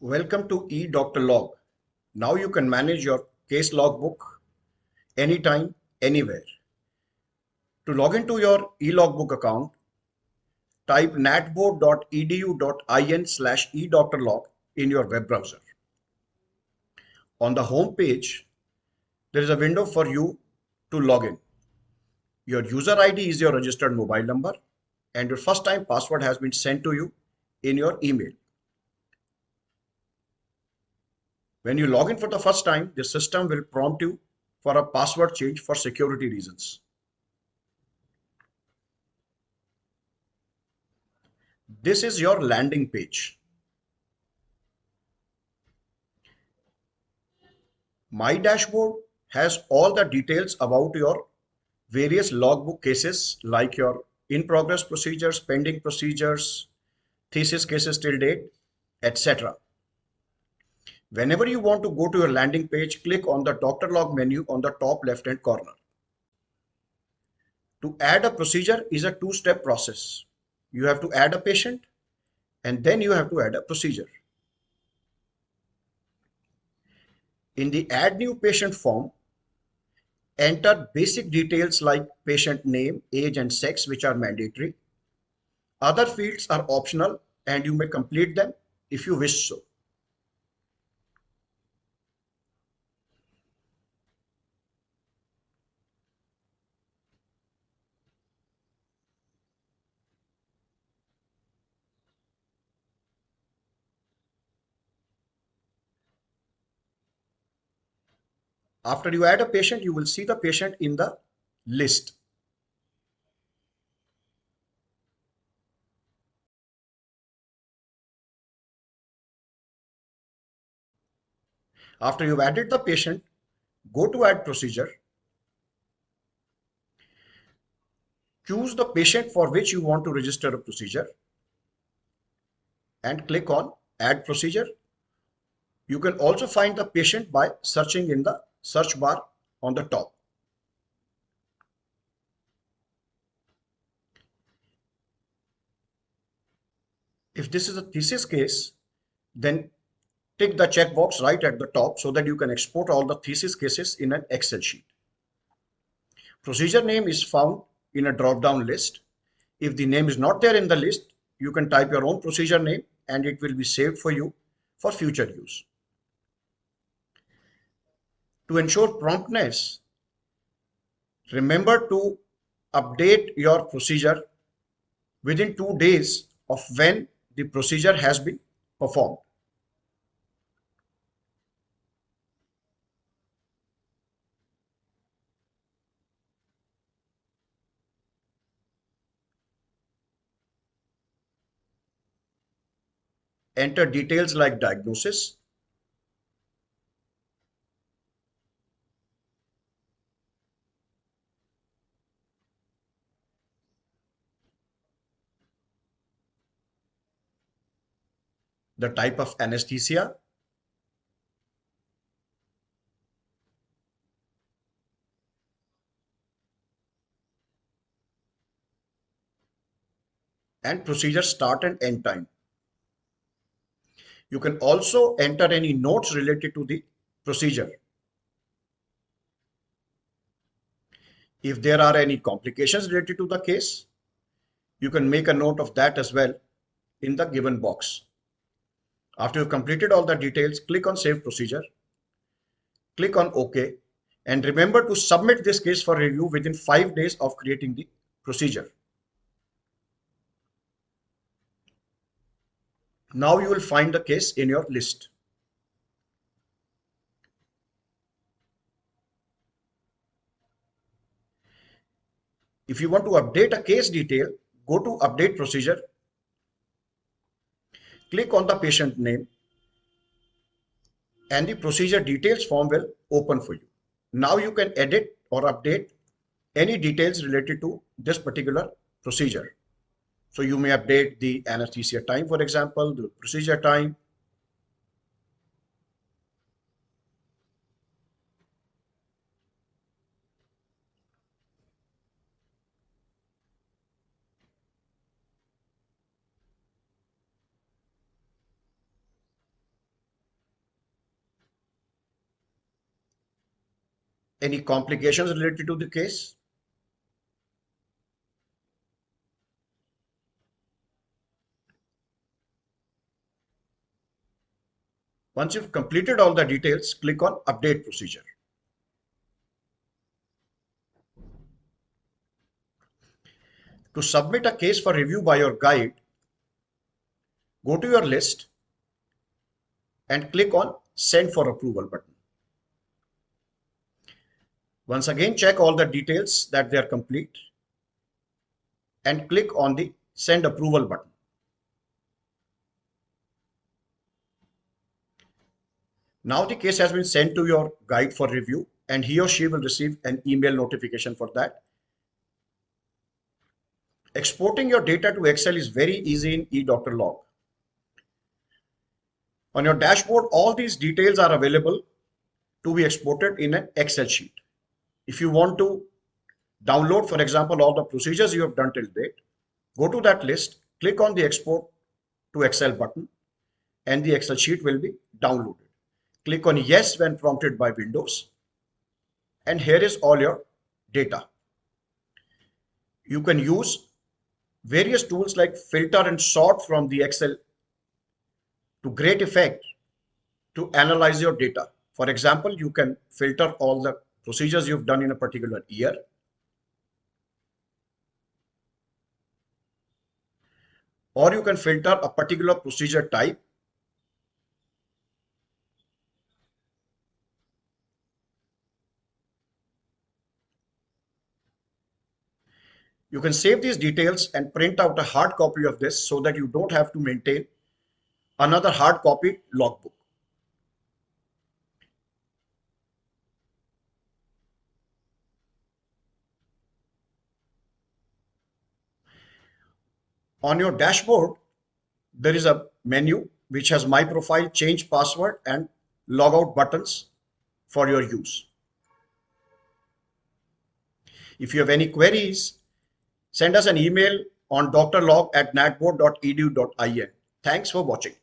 Welcome to eDoctor Log. Now you can manage your case logbook anytime, anywhere. To log into your eLogbook account, type natbo.edu.in/edoctorlog in your web browser. On the home page, there is a window for you to log in. Your user ID is your registered mobile number and your first time password has been sent to you in your email. When you log in for the first time, the system will prompt you for a password change for security reasons. This is your landing page. My dashboard has all the details about your various logbook cases like your in progress procedures, pending procedures, thesis cases till date, etc. Whenever you want to go to your landing page, click on the Doctor Log menu on the top left hand corner. To add a procedure is a two-step process. You have to add a patient and then you have to add a procedure. In the Add New Patient form, enter basic details like patient name, age, and sex, which are mandatory. Other fields are optional and you may complete them if you wish so. After you add a patient, you will see the patient in the list. After you've added the patient, go to Add Procedure. Choose the patient for which you want to register a procedure and click on Add Procedure. You can also find the patient by searching in the search bar on the top. If this is a thesis case, then tick the checkbox right at the top so that you can export all the thesis cases in an Excel sheet. Procedure name is found in a drop-down list. If the name is not there in the list, you can type your own procedure name and it will be saved for you for future use. To ensure promptness, remember to update your procedure within 2 days of when the procedure has been performed. Enter details like diagnosis, the type of anesthesia, and procedure start and end time. You can also enter any notes related to the procedure. If there are any complications related to the case, you can make a note of that as well in the given box. After you've completed all the details, click on Save Procedure, click on OK, and remember to submit this case for review within 5 days of creating the procedure. Now you will find the case in your list. If you want to update a case detail, go to Update Procedure, click on the patient name, and the procedure details form will open for you. Now you can edit or update any details related to this particular procedure. So you may update the anesthesia time, for example, the procedure time. Any complications related to the case? Once you've completed all the details, click on Update Procedure. To submit a case for review by your guide, go to your list and click on Send for Approval button. Once again, check all the details that they are complete and click on the Send Approval button. Now the case has been sent to your guide for review and he or she will receive an email notification for that. Exporting your data to Excel is very easy in eDoctorLog. On your dashboard, all these details are available to be exported in an Excel sheet. If you want to download, for example, all the procedures you have done till date, go to that list, click on the Export to Excel button, and the Excel sheet will be downloaded. Click on Yes when prompted by Windows, and here is all your data. You can use various tools like filter and sort from the Excel to great effect to analyze your data. For example, you can filter all the procedures you've done in a particular year. Or you can filter a particular procedure type. You can save these details and print out a hard copy of this so that you don't have to maintain another hard copy logbook. On your dashboard, there is a menu which has My Profile, Change Password, and Logout buttons for your use. If you have any queries, send us an email on drlog@natboard.edu.in. Thanks for watching.